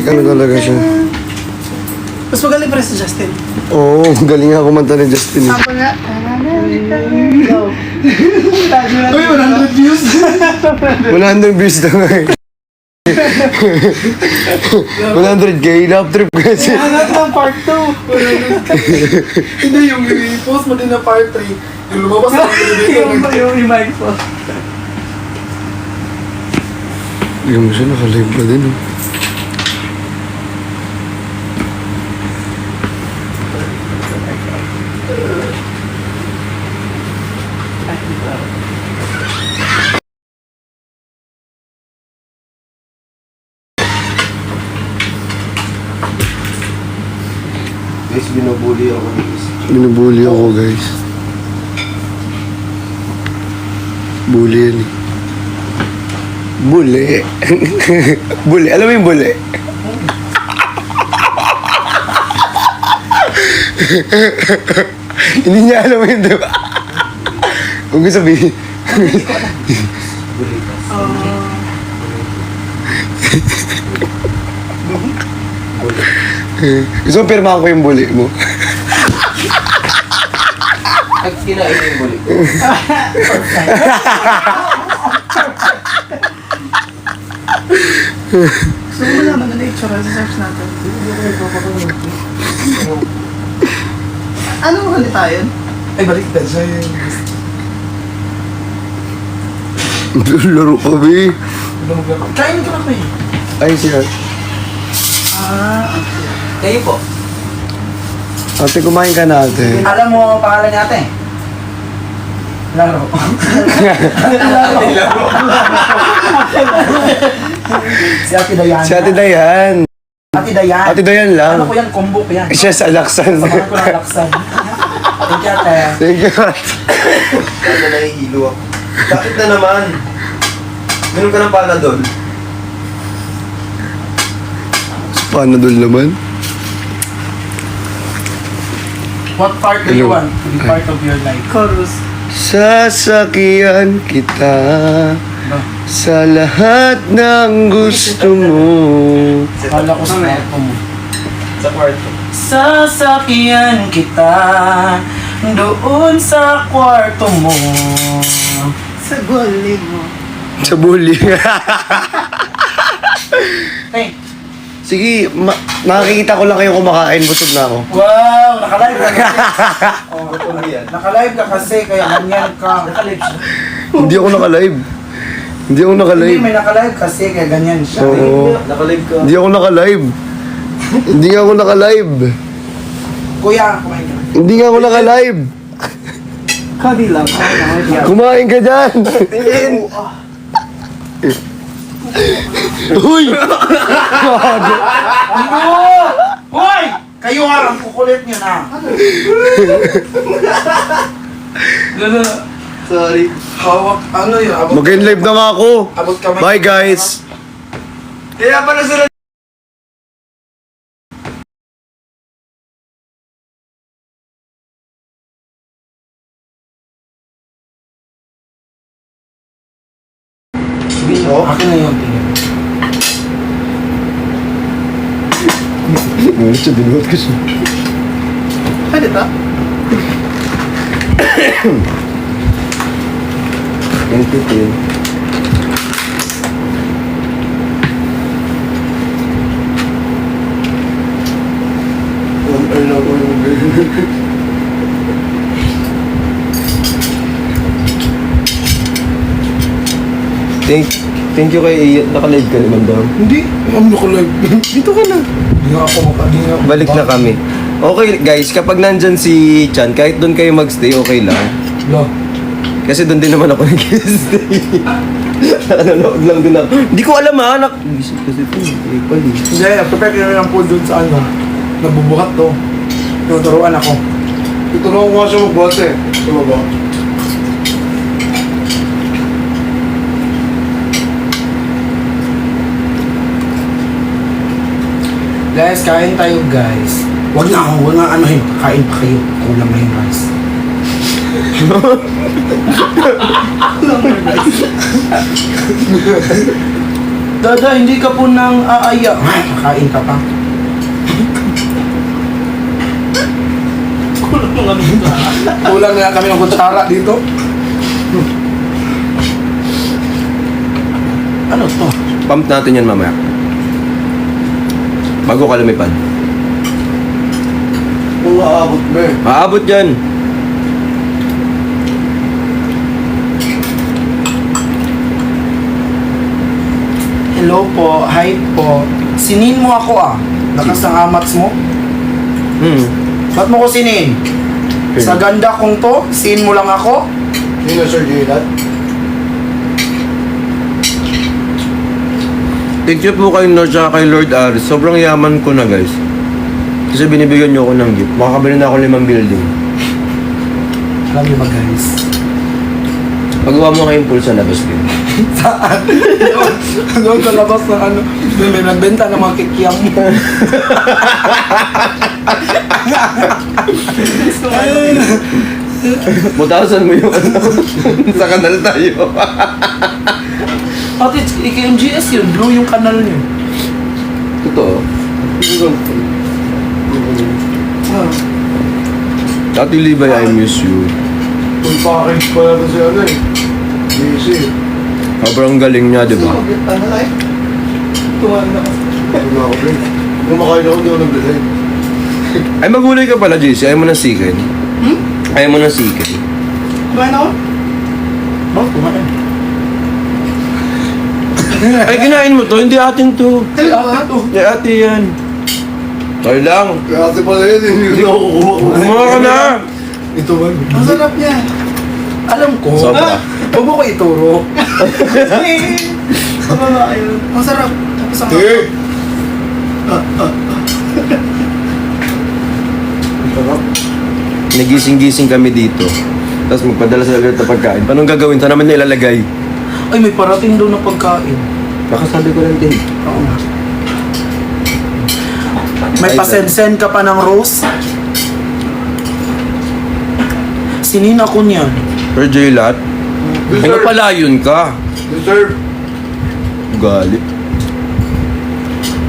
Ano talaga siya? Mas magaling pa rin si Justin. Oo, galing nga kumanta ni Justin. Sample nga. Go. Uy, 100 views. 100 views na nga eh. 100k, love trip kasi. Hanap ng part 2. Hindi, yung i-post mo din na part 3. Yung lumabas na Yung i-mic po. Bigyan mo siya, nakalive pa din. Oh. Guys, binubuli ako guys. Binubuli ako, guys. Bully yan eh. Bully. Bully. Alam mo yung bully? Hindi niya alam yun, di ba? Huwag ko sabihin. Gusto mo pirmahan ko yung bully mo? At kinain yung buli ko. Gusto mo naman na itsura sa search natin. Ano ulit tayo? Ay, baliktad siya yun. Laro kami. Kain ka na kayo. Ay, siya. Kayo po. Ate, kumain ka na, ate. Alam mo pangalan ni ate? Laro. Si Ate Dayan. Si Ate Dayan. Ate Dayan. Ate Dayan lang. Ano ko yan? Combo ko yan. Siya sa Alaksan. Samahan ko ng laksan. Thank you, ate. Thank you. Kaya na nahihilo ako. Bakit na naman? Meron ka ng Panadol? Panadol naman. What part do you want to be part of your life? Chorus. Sasakyan kita sa lahat ng gusto mo. Kala ko sa kwarto mo. Sa kwarto. Sasakyan kita doon sa kwarto mo. Sa gully mo. Sa bully. Hey, Sige, nakikita ko lang kayo kumakain. Busog na ako. wow! Nakalive ka kasi. Oh, Ano yan? nakalive ka kasi, kaya ganyan ka. Nakalive siya. Hindi ako nakalive. Hindi ako Hindi, nakalive. may nakalive kasi, kaya ganyan siya. Oo. Nakalive ka. Hindi ako nakalive. Hindi nga ako nakalive. Kuya, kumain ka. Hindi nga ako nakalive. Kadi lang. Kumain ka dyan. Tingin! Uy! Hoy! Kayo ha, ang kukulit nyo na. Sorry. Hawak, ano yun? Abot, Mag-live na nga ako. abot kamay. Bye, guys. Kaya pala sila Akin na yun, tingin. Ano siya, binuhat ko siya. Pwede ba? Thank you, Tim. Thank you kay Iyat. Naka-live ka naman daw. Hindi, ano ko live. Dito ka na. Hindi nga ako hindi nga ako. Balik na kami. Okay guys, kapag nandyan si Chan, kahit doon kayo magstay, okay lang. Lo. Kasi doon din naman ako nag-stay. Nanonood lang din ako. Hindi ko alam ha, Isip kasi ito. Hindi, prepare ka na ng food dun sa ano. Nabubuhat to. Tinuturuan ako. Tuturuan ko nga siya magbuhat eh. Tumaba. Guys, kain tayo guys. Huwag na anuhin. Kain pa kayo. Kulang na yung rice. Dada, hindi ka po nang aaya. Kain ka pa. Kulang nga kami ng kutsara dito. Ano to? Pump natin yan mamaya. Bago ka lumipad. Kung aabot ba eh. Maabot yan. Hello po, hi po. Sinin mo ako ah. Lakas ng amats mo. Ba't mo ko sinin? Sa ganda kong to, sin mo lang ako. Sino Sir Gilad? Thank you po kay Lord tsaka kay Lord Aris. Sobrang yaman ko na guys. Kasi binibigyan niyo ako ng gift. Makakabili na ako 5 building. Alam niyo ba guys? Pagawa mo ngayon pool sa labas din. Saan? Doon sa labas ng ano, may nagbenta ng mga kikiam. Mutasan mo yung ano. Sa kanal tayo. Ate, IKMGS yun, blue yung kanal niyo. Totoo. Dati Libay, I miss you. Full package pala to si ano eh. Easy. Sobrang galing niya, di ba? Ano tayo? Tuwan na kasi. Wala ako din. Kumakain ako, di ako nag-design. Ay, magulay ka pala, JC. Ayaw mo ng sikin. Ayaw mo ng sikin. Kumain ako? Bakit kumain? Ay, kinain mo to. Hindi atin to. Ay, ba? Hindi ate yan. Tayo lang. Kaya ate pala yun, hindi ko nakukuha. Kumawa ka na. Ito ba? Ang sarap niya. Alam ko. Sobra. Huwag mo ko ituro. Mababa kayo. Ang sarap. Tapos ang Hindi! Ang sarap. Nagising-gising kami dito. Tapos magpadala sa agad na pagkain. Paano gagawin? Saan naman nilalagay? Ay, may parating daw na pagkain. Nakasabi ko lang din. Oo nga. May Ay, pasensen ka pa ng rose? Sinin ako niyan. Sir J-Lat? Ay, napalayon ka. Deserve. Galit.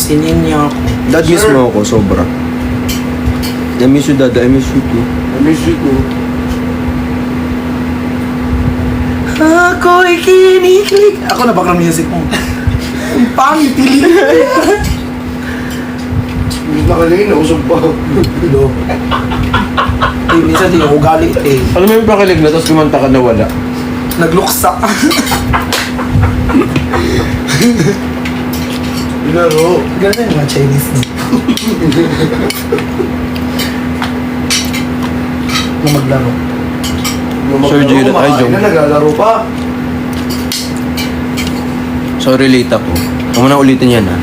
Sinin niya ako. Dad, miss mo ako. Sobra. I miss you, Dad. I miss you too. I miss you too. Ako'y kinikilig. Ako na background music mo. Ang pangit, tilig. Miss na kanina, usog pa. Hello. Eh, minsan di ako galit eh. Alam mo yung pakilig na, tapos kumanta ka na wala. Nagluksa. Laro. Ganun yung mga Chinese na. Na maglaro. Sir Gilad, ay, kumakain Jong. na, naglalaro pa. Sorry, late ako. Huwag mo na ulitin yan, ha?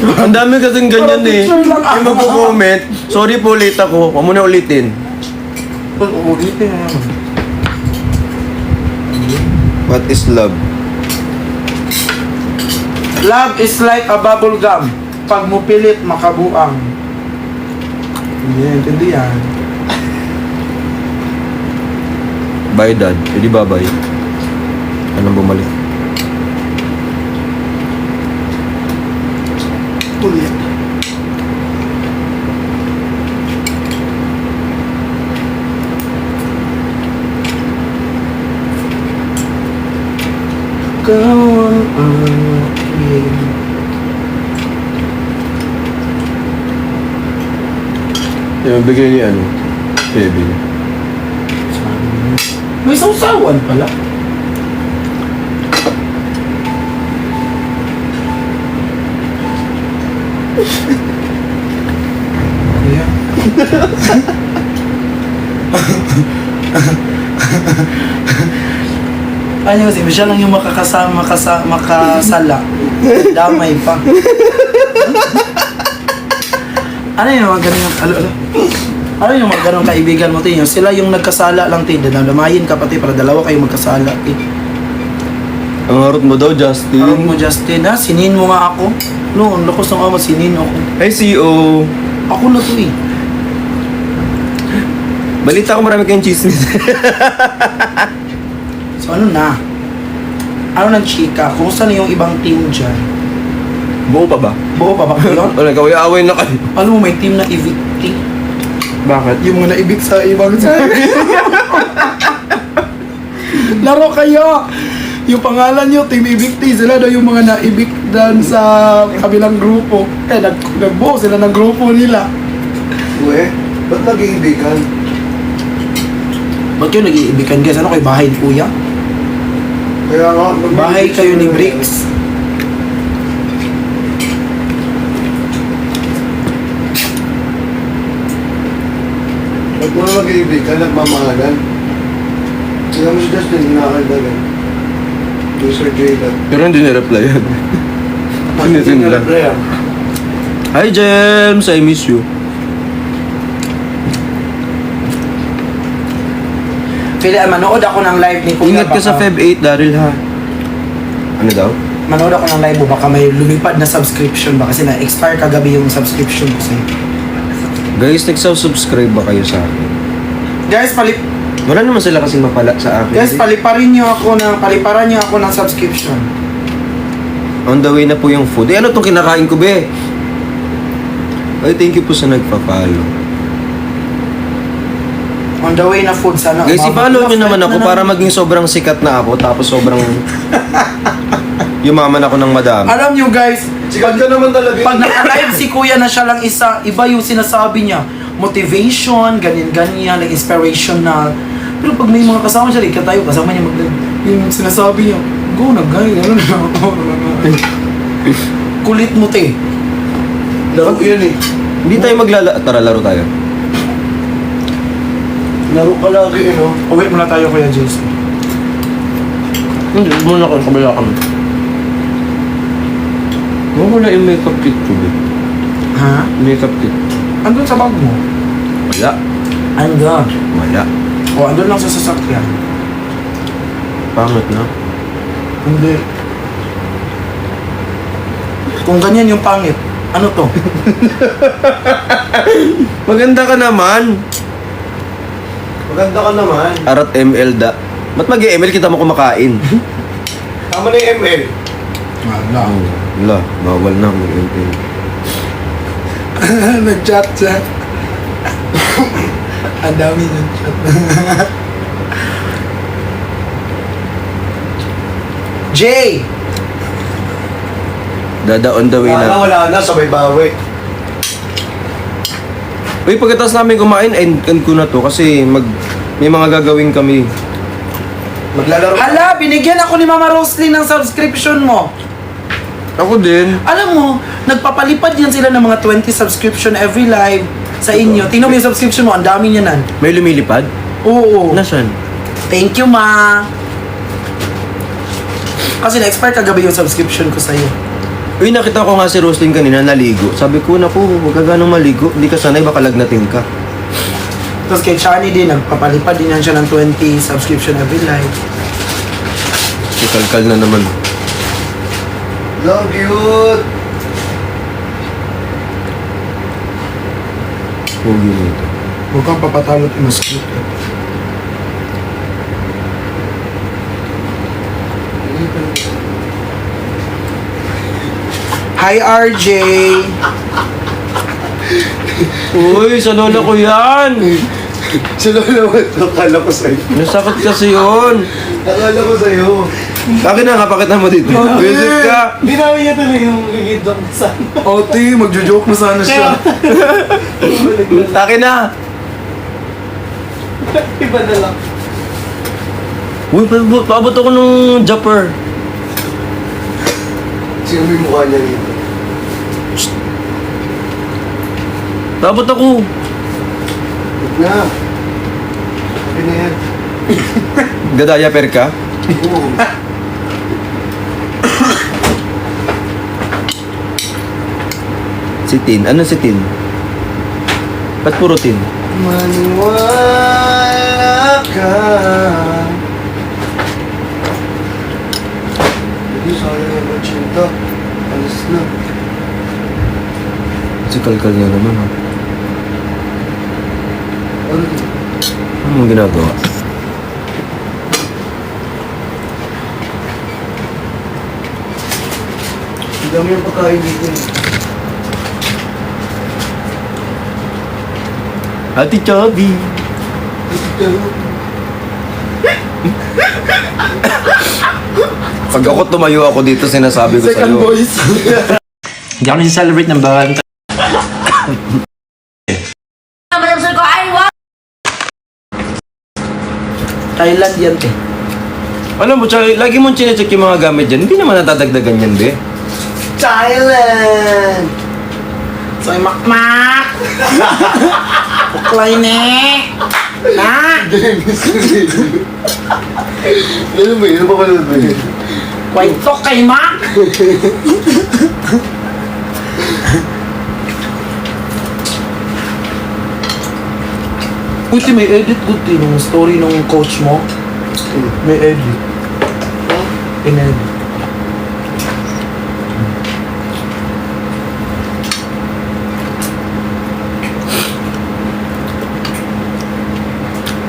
Ang dami kasing ganyan eh. Picture lang Yung ako. magko-comment, sorry po, late ako. Huwag mo na ulitin. Ulitin na naman. What is love? Love is like a bubble gum. Pag mo pilit, makabuang. Hindi naintindihan. Bye, Dad. Hindi bye-bye. Anong bumalik? kulit. Kawan aking Yung bigay ni ano? Kevin. may sausawan pala. Yeah. Ano kasi, siya lang yung makasala. Damay pa. Ano yung mga ganun, ano yung mga ganun kaibigan mo, Tin? Sila yung nagkasala lang, Tin. Damayin ka pati para dalawa kayo magkasala, Tin. Ang harot mo daw, Justin. Parang mo, Justin, ha? Sinin mo nga ako. No, ang lakas ng ama, sinin ako. Hey, CEO. Ako na to eh. Balita ko marami kayong chismis. So ano na? Ano ng chika? Kumusta na yung ibang team dyan? Buo pa ba? Buo pa ba kayo? Wala, kaway-away na kayo. Alam mo, may team na evicting. Bakit? Yung mga naibig sa ibang side. Laro kayo! Yung pangalan nyo, Team Evicti, sila daw yung mga naibigdan sa kabilang grupo. Nagbuo sila ng grupo nila. Uwe, ba't nag-iibigan? Ba't kayo nag-iibigan guys? Ano kayo, bahay ni Kuya? Kaya nga, Bahay kayo ni Bricks? Ba't mo na nag-iibigan, nagmamahalan? Kaya mo si Justin, hinakaldagan. Sir Jada. Pero hindi na-reply yan. Sinisin lang. Rhea. Hi, James! I miss you. Pili, manood ako ng live ni Kuya. Ingat ka sa Feb 8, Daryl, ha? Ano daw? Manood ako ng live mo, baka may lumipad na subscription ba? Kasi na-expire kagabi yung subscription ko sa'yo. Guys, nagsa-subscribe ba kayo sa akin? Guys, Wala naman sila kasing mapala sa akin. paliparan niyo ako ng subscription. On the way na po yung food. Eh, ano itong kinakain ko, be? Ay, thank you po sa nagpa-follow. On the way na food, sana. Guys, umabot i-follow na nyo naman flight ako na para maging sobrang sikat na ako tapos sobrang yumaman ako ng madami. Alam niyo guys, Sikat ka naman talaga. pag naka-live si Kuya na siya lang isa, iba yung sinasabi niya. Motivation, ganyan-ganyan, like inspirational. Pero pag may mga kasama siya, like tayo, kasama niya yung sinasabi niya, go na guys, ano na ako. Kulit mo te. Laro yun eh. Hindi tayo Tara, laro tayo. Laro ka lagi eh, no? Uwi muna tayo Kuya Jason. Hindi, muna ko, kabila kami. Wala yung makeup kit ko, be. Ha? Makeup kit. Andun sa bag mo? Wala. Andun. Wala. O, andun lang sa sasakyan. Pangit na. Hindi. Kung ganyan yung pangit, ano to? Maganda ka naman. Maganda ka naman. Arat ML da. Ba't mag-ML kita mo kumakain? Tama na yung ML. Wala. Wala, bawal na mag-ML. Nag-chat siya. Ang dami nag-chat. Jay! Dada on the way na. Wala na, sabay bawi. Uy, pagkatapos namin kumain, end ko na to kasi may mga gagawin kami. Maglalaro. Hala, binigyan ako ni Mama Roslyn ng subscription mo. Ako din. Alam mo, nagpapalipad yan sila ng mga 20 subscription every live sa inyo. Tingnan mo yung subscription mo, ang dami niya nan. May lumilipad? Oo. Nasaan? Thank you, Ma. Kasi na-expire kagabi yung subscription ko sa'yo. Uy, nakita ko nga si Roslyn kanina naligo. Sabi ko, naku, huwag ka ganong maligo. Hindi ka sanay, baka lagnatin ka. Tapos kay Chani din, nagpapalipad din yan siya ng 20 subscription every live. Si Kalkal na naman. Love you. Huwag yun ito. Huwag kang papatalot yung mosquito. Hi, RJ! Uy, sa lola ko yan! Sino naman? Akala ko sa'yo. Nasakot kasi yun. Akala ko sa'yo. Akin na nga, pakita mo dito. Visit ka. Binawi niya tuloy yung gigidong sa... Oti, magjo-joke mo sana siya. Akin na. Iba na lang. Uy, paabot ako nung Japper. Sino may mukha niya dito? Paabot ako. Huwag na. Okay na yan. Gadaya per ka? Oo. Si Tin. Ano si Tin? Ba't puro Tin? Maniwala ka. Hindi sayang yung magsinta. Alis na. Si Kalkal na naman, ha? Ano? Ano mong ginagawa? Ang dami yung pagkain dito. Ate Chubby. Pag ako tumayo ako dito, sinasabi ko Second sa'yo. voice. Hindi ako nag-celebrate ng bawal. Thailand yan, te. Alam mo, Charlie, lagi mong chinecheck yung mga gamit dyan. Hindi naman natadagdagan yan, be. Thailand! Soy makmak! Kuklay ne! Na! Ano ba yun? Ano ba pala ba yun? Kwento kay mak! Puti, may edit good din yung story ng coach mo. May edit. In-edit.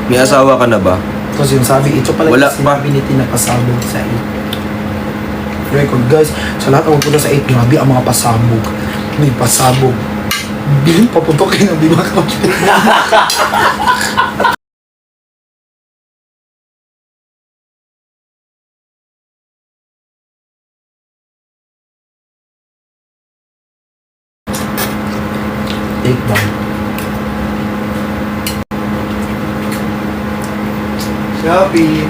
May asawa ka na ba? Kasi yung sabi, ito pala Wala yung pa. sinabi ni Tina pasabog sa 8. Record guys, sa lahat ng punta sa 8, grabe ang mga pasabog. May pasabog. Bilin paputokin ang di ba Take down. Shopee.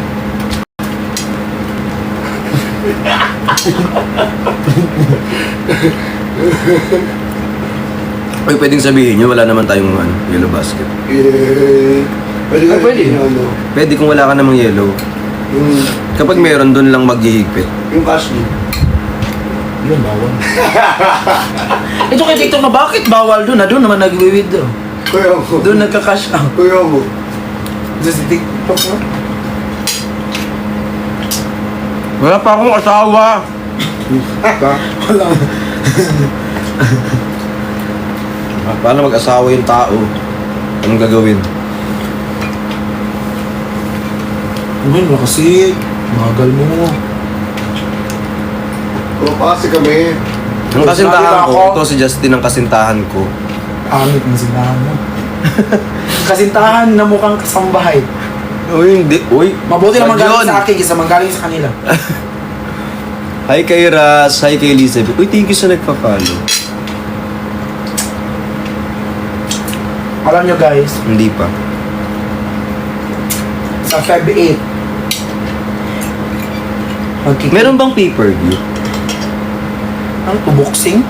Ay, pwedeng sabihin nyo, wala naman tayong yellow basket. Yeah. Pwede Ah, ka pwede. ano, Pwede kung wala ka namang yellow. yung, Kapag meron, doon lang maghihigpit. yung cash mo. Yun, bawal. Ito kay TikTok na bakit bawal doon? Doon naman nag-withdraw. Kuya mo. Doon nagka-cash out. Kuya mo. Sa TikTok na. Wala pa akong asawa. Wala. Paano mag-asawa yung tao? Anong gagawin? Uy, wala kasi. Magal mo. Kung pa kasi kami. Ang kasintahan Sabi ko, ba ito si Justin ang kasintahan ko. Amit na sintahan mo. Kasintahan na mukhang kasambahay. Uy, hindi. Uy, Mabuti na wag manggaling yun. sa akin kaysa manggaling sa kanila. Hi kay Ras, hi kay Elizabeth. Uy, thank you sa nagpa-follow. Alam nyo guys, Hindi pa. sa Feb 8, Meron bang pay-per-view? Ano to, boxing?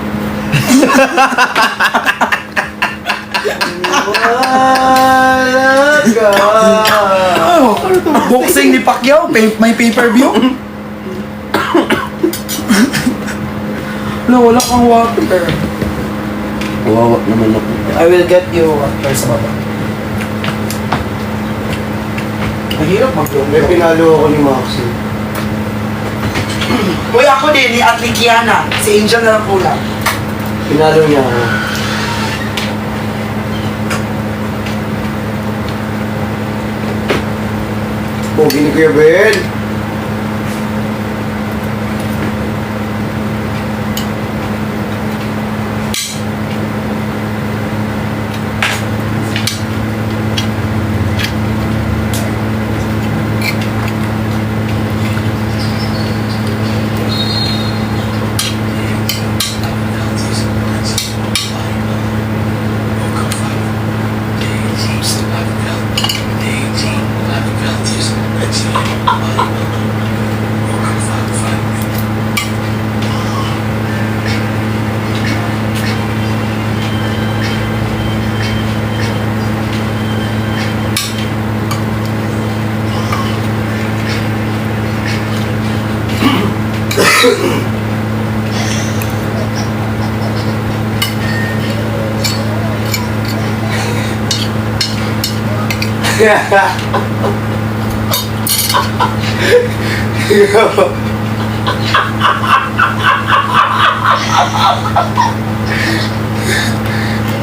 Oh, ano to? Boxing ni Pacquiao? May pay-per-view? No, wala kang water. Kawawa naman ako. I will get you water sa baba. Mahirap May mag-jump. pinalo ako ni Maxi. Uy, ako din, ni Ate Kiana. Si Angel na lang pula. Pinalo niya ako. Pogi ni Kuya Ben.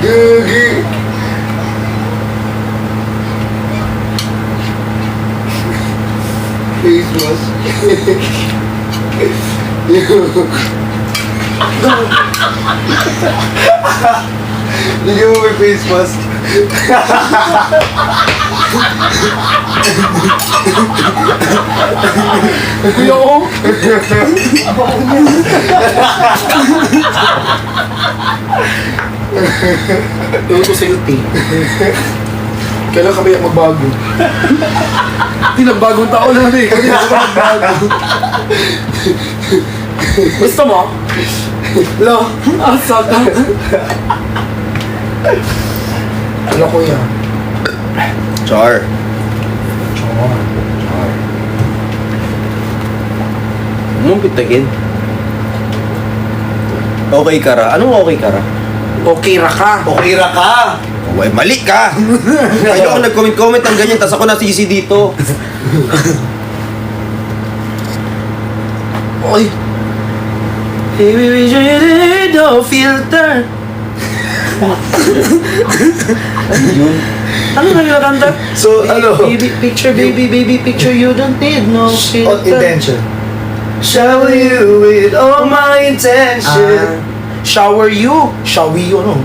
Gagi. Face mask. Lagyan mo may face mask. Kuya oh. Yung ko silti. Kailan kami magbago? Hindi nagbagong taon na rin. Hindi na magbago. Gusto mo? Lo, Asa ka? ano kuya? Char. Anong pitagin? Okay ka ra? Anong okay ka ra? Okay ra ka. Okay ra ka. Uy, mali ka! Kaya ako nag-comment-comment ng ganyan, tas ako nasisi dito. Oy. Baby, we really no filter. Ano na yung kanta? So, ano? Baby picture, baby picture, you don't need no filter. Intention. Shower you with all my intention. Shower you. Showy you, ano?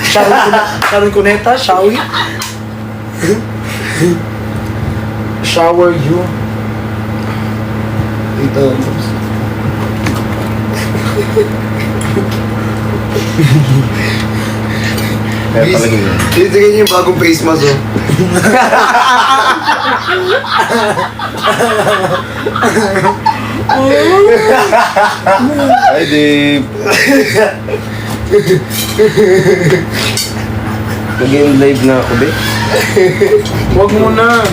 Sharon Cuneta, showy. Shower you. Ito. Kaya talaga yun. Titignan niyo yung bagong face mask, oh. Hi, Dave. Nag-game live na ako, be. Huwag mo na.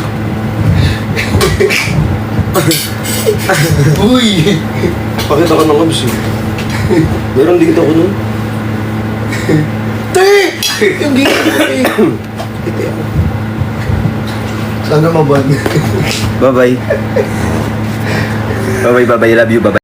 Uy! Pakita ka ng abs, eh. Meron dito ako nun. Te! Yung gigit Sana maban. Bye-bye. Bye-bye, bye-bye. Love you, bye-bye.